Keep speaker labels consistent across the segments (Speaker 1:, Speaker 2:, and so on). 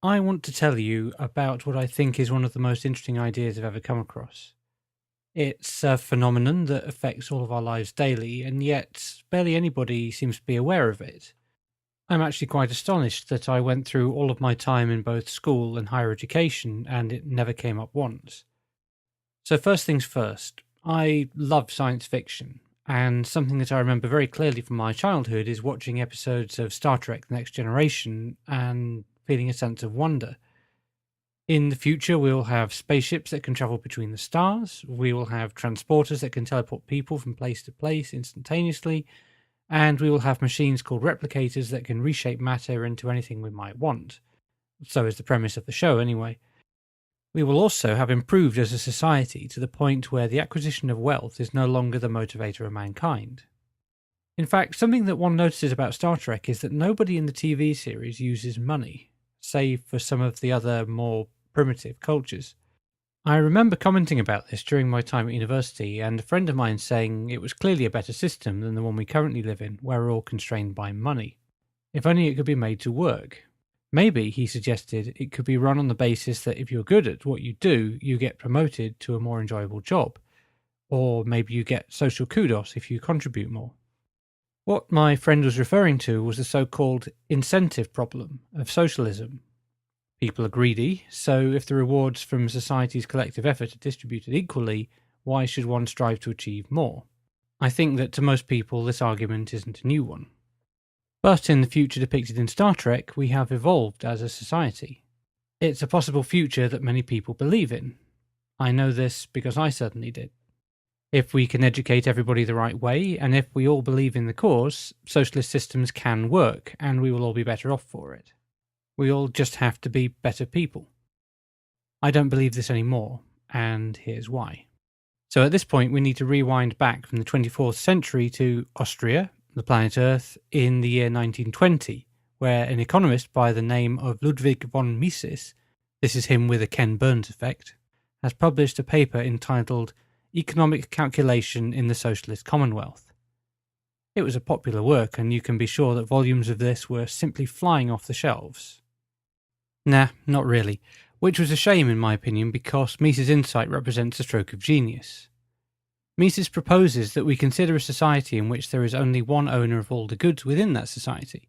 Speaker 1: I want to tell you about what I think is one of the most interesting ideas I've ever come across. It's a phenomenon that affects all of our lives daily, and yet barely anybody seems to be aware of it. I'm actually quite astonished that I went through all of my time in both school and higher education, and it never came up once. So, first things first, I love science fiction, and something that I remember very clearly from my childhood is watching episodes of Star Trek The Next Generation and feeling a sense of wonder. In the future, we will have spaceships that can travel between the stars, we will have transporters that can teleport people from place to place instantaneously, and we will have machines called replicators that can reshape matter into anything we might want. So is the premise of the show, anyway. We will also have improved as a society to the point where the acquisition of wealth is no longer the motivator of mankind. In fact, something that one notices about Star Trek is that nobody in the TV series uses money, save for some of the other more primitive cultures. I remember commenting about this during my time at university, and a friend of mine saying it was clearly a better system than the one we currently live in, where we're all constrained by money. If only it could be made to work. Maybe, he suggested, it could be run on the basis that if you're good at what you do, you get promoted to a more enjoyable job. Or maybe you get social kudos if you contribute more. What my friend was referring to was the so-called incentive problem of socialism. People are greedy, so if the rewards from society's collective effort are distributed equally, why should one strive to achieve more? I think that to most people this argument isn't a new one. But in the future depicted in Star Trek, we have evolved as a society. It's a possible future that many people believe in. I know this because I certainly did. If we can educate everybody the right way, and if we all believe in the cause, socialist systems can work, and we will all be better off for it. We all just have to be better people. I don't believe this anymore, and here's why. So at this point, we need to rewind back from the 24th century to Austria, the planet Earth, in the year 1920, where an economist by the name of Ludwig von Mises, this is him with a Ken Burns effect, has published a paper entitled Economic Calculation in the Socialist Commonwealth. It was a popular work, and you can be sure that volumes of this were simply flying off the shelves. Nah, not really, which was a shame in my opinion because Mises' insight represents a stroke of genius. Mises proposes that we consider a society in which there is only one owner of all the goods within that society.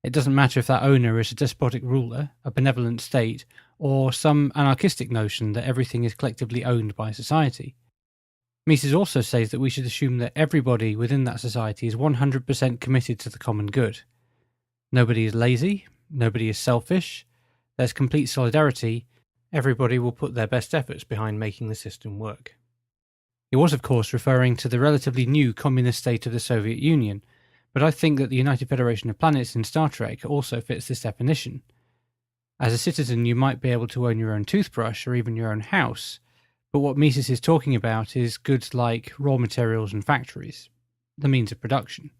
Speaker 1: It doesn't matter if that owner is a despotic ruler, a benevolent state, or some anarchistic notion that everything is collectively owned by society. Mises also says that we should assume that everybody within that society is 100% committed to the common good. Nobody is lazy, nobody is selfish, there's complete solidarity, everybody will put their best efforts behind making the system work. He was, of course, referring to the relatively new communist state of the Soviet Union, but I think that the United Federation of Planets in Star Trek also fits this definition. As a citizen, you might be able to own your own toothbrush or even your own house, but what Mises is talking about is goods like raw materials and factories, the means of production.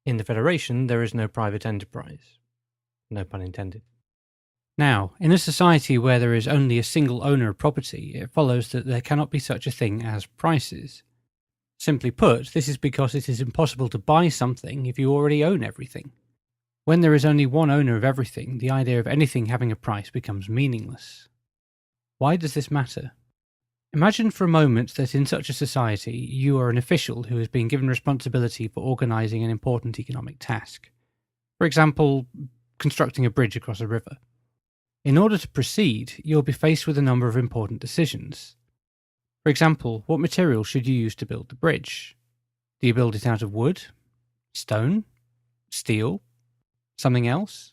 Speaker 1: In the Federation, there is no private enterprise. No pun intended. Now, in a society where there is only a single owner of property, it follows that there cannot be such a thing as prices. Simply put, this is because it is impossible to buy something if you already own everything. When there is only one owner of everything, the idea of anything having a price becomes meaningless. Why does this matter? Imagine for a moment that in such a society, you are an official who has been given responsibility for organising an important economic task. For example, constructing a bridge across a river. In order to proceed, you'll be faced with a number of important decisions. For example, what material should you use to build the bridge? Do you build it out of wood? Stone? Steel? Something else?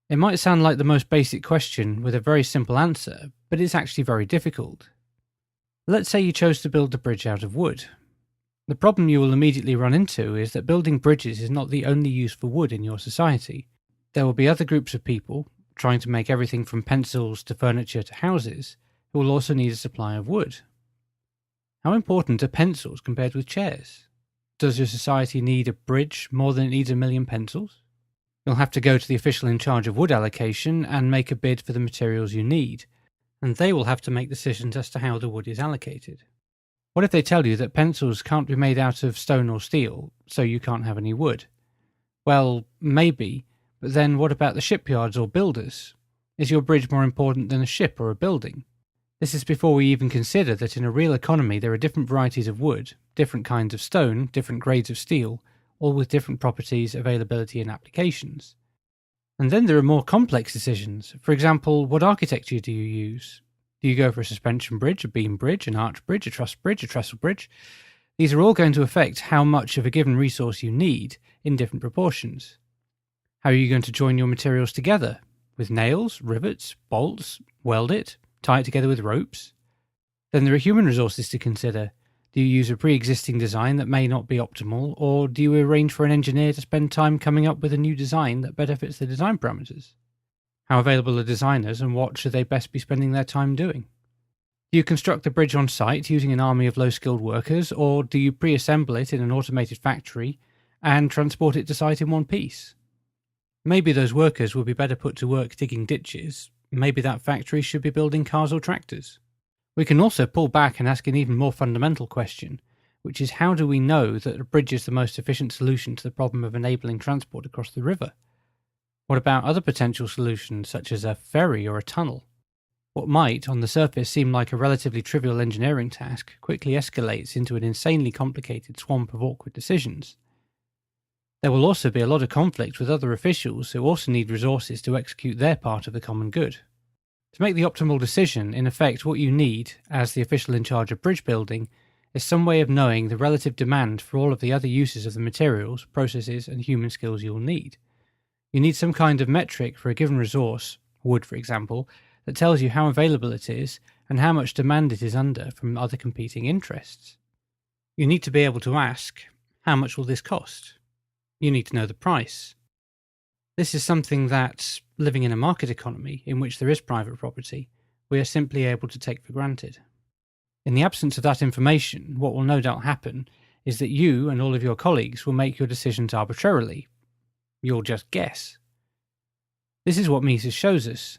Speaker 1: It might sound like the most basic question with a very simple answer, but it's actually very difficult. Let's say you chose to build the bridge out of wood. The problem you will immediately run into is that building bridges is not the only use for wood in your society. There will be other groups of people, trying to make everything from pencils to furniture to houses, who will also need a supply of wood. How important are pencils compared with chairs? Does your society need a bridge more than it needs 1,000,000 pencils? You'll have to go to the official in charge of wood allocation and make a bid for the materials you need, and they will have to make decisions as to how the wood is allocated. What if they tell you that pencils can't be made out of stone or steel, so you can't have any wood? Well, maybe, but then what about the shipyards or builders? Is your bridge more important than a ship or a building? This is before we even consider that in a real economy there are different varieties of wood, different kinds of stone, different grades of steel, all with different properties, availability and applications. And then there are more complex decisions. For example, what architecture do you use? Do you go for a suspension bridge, a beam bridge, an arch bridge, a truss bridge, a trestle bridge? These are all going to affect how much of a given resource you need in different proportions. How are you going to join your materials together? With nails, rivets, bolts, weld it, tie it together with ropes? Then there are human resources to consider. Do you use a pre-existing design that may not be optimal, or do you arrange for an engineer to spend time coming up with a new design that better fits the design parameters? How available are designers, and what should they best be spending their time doing? Do you construct the bridge on site using an army of low-skilled workers, or do you pre-assemble it in an automated factory and transport it to site in one piece? Maybe those workers will be better put to work digging ditches. Maybe that factory should be building cars or tractors. We can also pull back and ask an even more fundamental question, which is how do we know that a bridge is the most efficient solution to the problem of enabling transport across the river? What about other potential solutions such as a ferry or a tunnel? What might, on the surface, seem like a relatively trivial engineering task quickly escalates into an insanely complicated swamp of awkward decisions. There will also be a lot of conflict with other officials who also need resources to execute their part of the common good. To make the optimal decision, in effect, what you need, as the official in charge of bridge building, is some way of knowing the relative demand for all of the other uses of the materials, processes, and human skills you'll need. You need some kind of metric for a given resource, wood for example, that tells you how available it is and how much demand it is under from other competing interests. You need to be able to ask, how much will this cost? You need to know the price. This is something that, living in a market economy in which there is private property, we are simply able to take for granted. In the absence of that information, what will no doubt happen is that you and all of your colleagues will make your decisions arbitrarily. You'll just guess. This is what Mises shows us.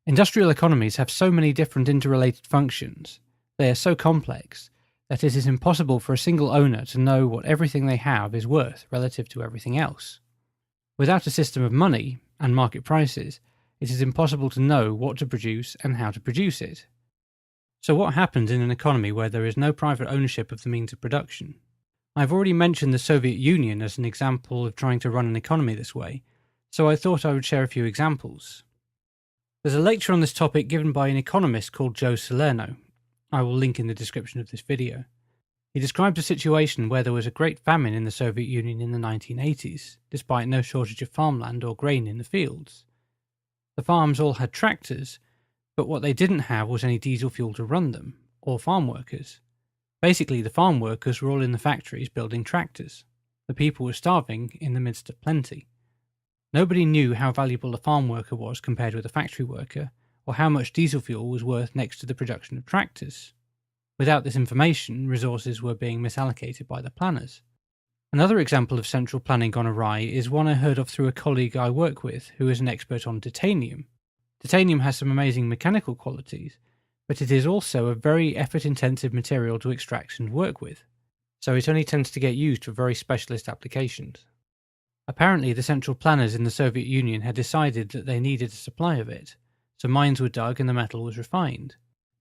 Speaker 1: Industrial economies have so many different interrelated functions, they are so complex, that it is impossible for a single owner to know what everything they have is worth relative to everything else. Without a system of money and market prices, it is impossible to know what to produce and how to produce it. So what happens in an economy where there is no private ownership of the means of production? I've already mentioned the Soviet Union as an example of trying to run an economy this way, so I thought I would share a few examples. There's a lecture on this topic given by an economist called Joe Salerno. I will link in the description of this video. He describes a situation where there was a great famine in the Soviet Union in the 1980s, despite no shortage of farmland or grain in the fields. The farms all had tractors, but what they didn't have was any diesel fuel to run them, or farm workers. Basically, the farm workers were all in the factories building tractors. The people were starving in the midst of plenty. Nobody knew how valuable a farm worker was compared with a factory worker, or how much diesel fuel was worth next to the production of tractors. Without this information, resources were being misallocated by the planners. Another example of central planning gone awry is one I heard of through a colleague I work with who is an expert on titanium. Titanium has some amazing mechanical qualities, but it is also a very effort-intensive material to extract and work with, so it only tends to get used for very specialist applications. Apparently, the central planners in the Soviet Union had decided that they needed a supply of it, so mines were dug and the metal was refined.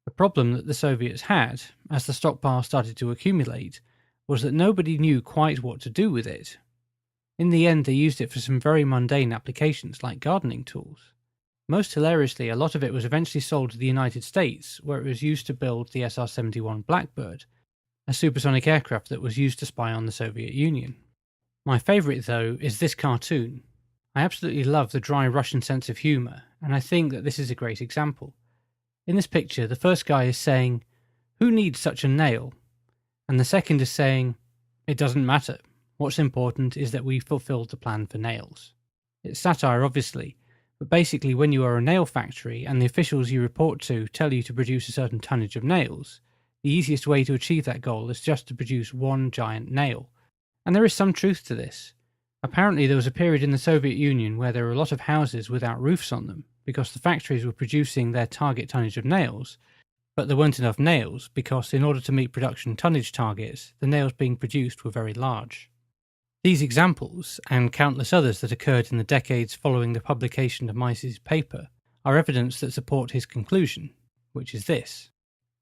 Speaker 1: The problem that the Soviets had, as the stockpile started to accumulate, was that nobody knew quite what to do with it. In the end, they used it for some very mundane applications like gardening tools. Most hilariously, a lot of it was eventually sold to the United States, where it was used to build the SR-71 Blackbird, a supersonic aircraft that was used to spy on the Soviet Union. My favourite, though, is this cartoon. I absolutely love the dry Russian sense of humour, and I think that this is a great example. In this picture, the first guy is saying, "Who needs such a nail?" And the second is saying, "It doesn't matter. What's important is that we fulfilled the plan for nails." It's satire, obviously, but basically when you are a nail factory and the officials you report to tell you to produce a certain tonnage of nails, the easiest way to achieve that goal is just to produce one giant nail. And there is some truth to this. Apparently there was a period in the Soviet Union where there were a lot of houses without roofs on them, because the factories were producing their target tonnage of nails, but there weren't enough nails because in order to meet production tonnage targets, the nails being produced were very large. These examples, and countless others that occurred in the decades following the publication of Mises' paper, are evidence that support his conclusion, which is this.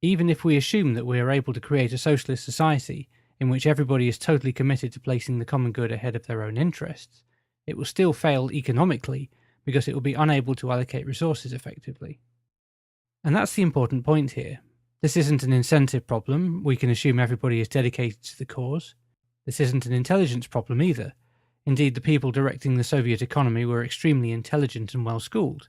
Speaker 1: Even if we assume that we are able to create a socialist society in which everybody is totally committed to placing the common good ahead of their own interests, it will still fail economically because it will be unable to allocate resources effectively. And that's the important point here. This isn't an incentive problem. We can assume everybody is dedicated to the cause. This isn't an intelligence problem either. Indeed, the people directing the Soviet economy were extremely intelligent and well-schooled.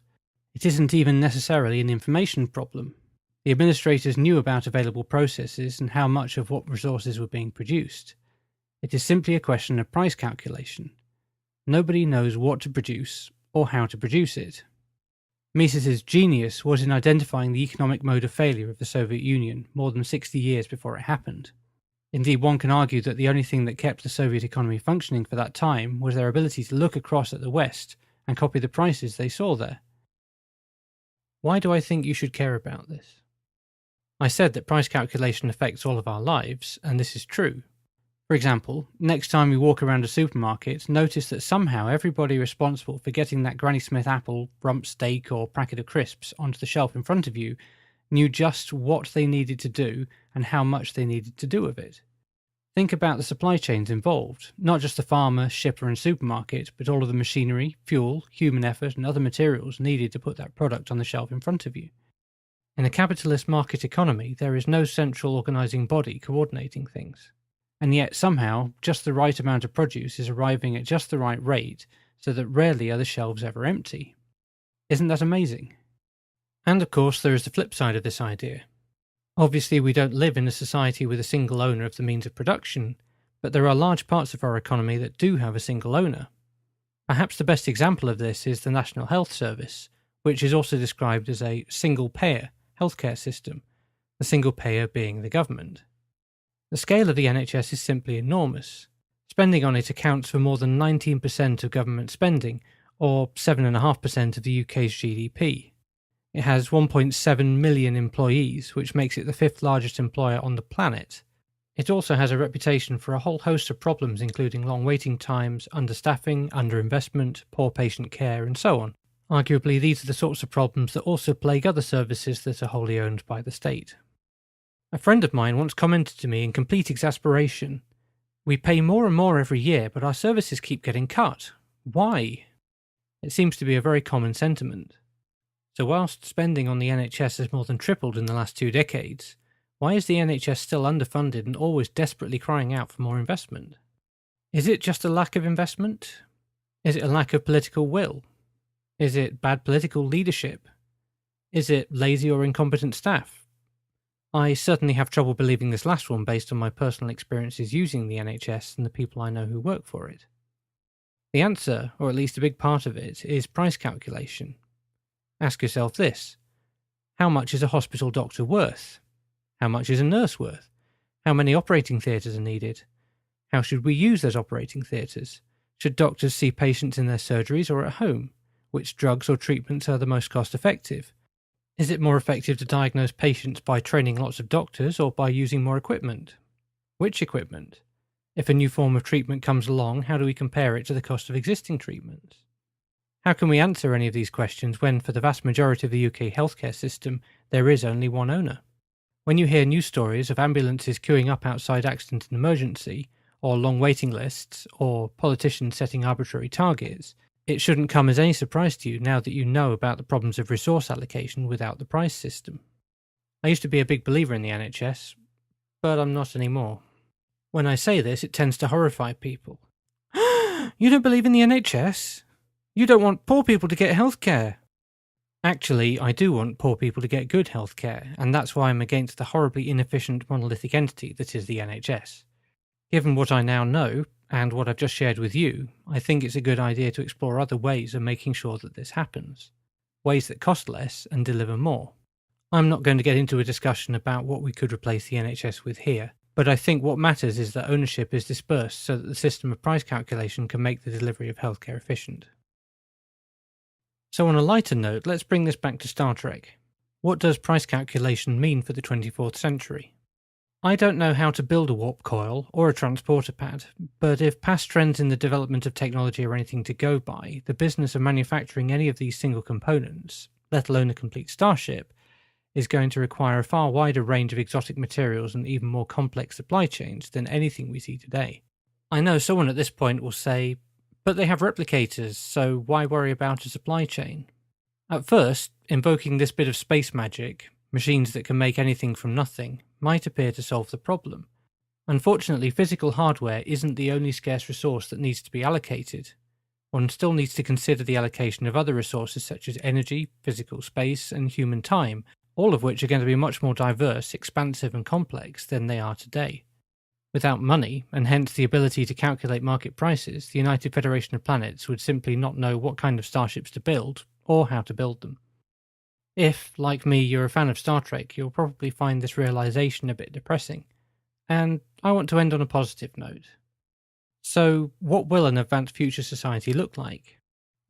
Speaker 1: It isn't even necessarily an information problem. The administrators knew about available processes and how much of what resources were being produced. It is simply a question of price calculation. Nobody knows what to produce or how to produce it. Mises's genius was in identifying the economic mode of failure of the Soviet Union more than 60 years before it happened. Indeed, one can argue that the only thing that kept the Soviet economy functioning for that time was their ability to look across at the West and copy the prices they saw there. Why do I think you should care about this? I said that price calculation affects all of our lives, and this is true. For example, next time you walk around a supermarket, notice that somehow everybody responsible for getting that Granny Smith apple, rump steak or packet of crisps onto the shelf in front of you knew just what they needed to do and how much they needed to do with it. Think about the supply chains involved, not just the farmer, shipper and supermarket, but all of the machinery, fuel, human effort and other materials needed to put that product on the shelf in front of you. In a capitalist market economy, there is no central organising body coordinating things. And yet somehow just the right amount of produce is arriving at just the right rate so that rarely are the shelves ever empty. Isn't that amazing? And of course there is the flip side of this idea. Obviously we don't live in a society with a single owner of the means of production, but there are large parts of our economy that do have a single owner. Perhaps the best example of this is the National Health Service, which is also described as a single-payer healthcare system, the single payer being the government. The scale of the NHS is simply enormous. Spending on it accounts for more than 19% of government spending, or 7.5% of the UK's GDP. It has 1.7 million employees, which makes it the fifth largest employer on the planet. It also has a reputation for a whole host of problems including long waiting times, understaffing, underinvestment, poor patient care and so on. Arguably, these are the sorts of problems that also plague other services that are wholly owned by the state. A friend of mine once commented to me in complete exasperation, "We pay more and more every year, but our services keep getting cut. Why?" It seems to be a very common sentiment. So whilst spending on the NHS has more than tripled in the last 2 decades, why is the NHS still underfunded and always desperately crying out for more investment? Is it just a lack of investment? Is it a lack of political will? Is it bad political leadership? Is it lazy or incompetent staff? I certainly have trouble believing this last one based on my personal experiences using the NHS and the people I know who work for it. The answer, or at least a big part of it, is price calculation. Ask yourself this: how much is a hospital doctor worth? How much is a nurse worth? How many operating theatres are needed? How should we use those operating theatres? Should doctors see patients in their surgeries or at home? Which drugs or treatments are the most cost-effective? Is it more effective to diagnose patients by training lots of doctors or by using more equipment? Which equipment? If a new form of treatment comes along, how do we compare it to the cost of existing treatments? How can we answer any of these questions when, for the vast majority of the UK healthcare system, there is only one owner? When you hear news stories of ambulances queuing up outside accident and emergency, or long waiting lists, or politicians setting arbitrary targets, it shouldn't come as any surprise to you now that you know about the problems of resource allocation without the price system. I used to be a big believer in the NHS, but I'm not anymore. When I say this, it tends to horrify people. You don't believe in the NHS? You don't want poor people to get healthcare? Actually, I do want poor people to get good healthcare, and that's why I'm against the horribly inefficient monolithic entity that is the NHS. Given what I now know, and what I've just shared with you, I think it's a good idea to explore other ways of making sure that this happens. Ways that cost less and deliver more. I'm not going to get into a discussion about what we could replace the NHS with here, but I think what matters is that ownership is dispersed so that the system of price calculation can make the delivery of healthcare efficient. So on a lighter note, let's bring this back to Star Trek. What does price calculation mean for the 24th century? I don't know how to build a warp coil or a transporter pad, but if past trends in the development of technology are anything to go by, the business of manufacturing any of these single components, let alone a complete starship, is going to require a far wider range of exotic materials and even more complex supply chains than anything we see today. I know someone at this point will say, but they have replicators, so why worry about a supply chain? At first, invoking this bit of space magic, machines that can make anything from nothing, might appear to solve the problem. Unfortunately, physical hardware isn't the only scarce resource that needs to be allocated. One still needs to consider the allocation of other resources such as energy, physical space, and human time, all of which are going to be much more diverse, expansive, and complex than they are today. Without money, and hence the ability to calculate market prices, the United Federation of Planets would simply not know what kind of starships to build, or how to build them. If, like me, you're a fan of Star Trek, you'll probably find this realization a bit depressing. And I want to end on a positive note. So, what will an advanced future society look like?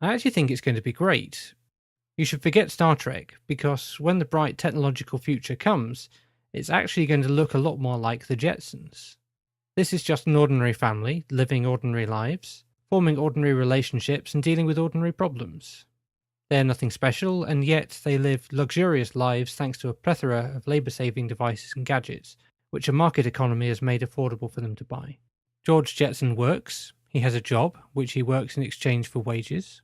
Speaker 1: I actually think it's going to be great. You should forget Star Trek, because when the bright technological future comes, it's actually going to look a lot more like the Jetsons. This is just an ordinary family, living ordinary lives, forming ordinary relationships and dealing with ordinary problems. They're nothing special, and yet they live luxurious lives thanks to a plethora of labour-saving devices and gadgets, which a market economy has made affordable for them to buy. George Jetson works. He has a job, which he works in exchange for wages.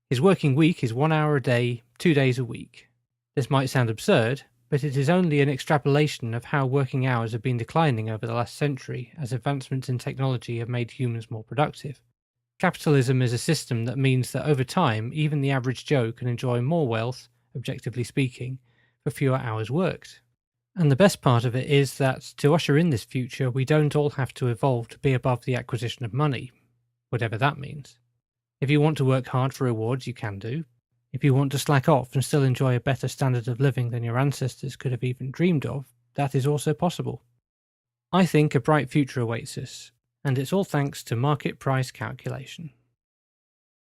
Speaker 1: His working week is 1 hour a day, 2 days a week. This might sound absurd, but it is only an extrapolation of how working hours have been declining over the last century as advancements in technology have made humans more productive. Capitalism is a system that means that over time, even the average Joe can enjoy more wealth, objectively speaking, for fewer hours worked. And the best part of it is that to usher in this future, we don't all have to evolve to be above the acquisition of money, whatever that means. If you want to work hard for rewards, you can do. If you want to slack off and still enjoy a better standard of living than your ancestors could have even dreamed of, that is also possible. I think a bright future awaits us, and it's all thanks to market price calculation.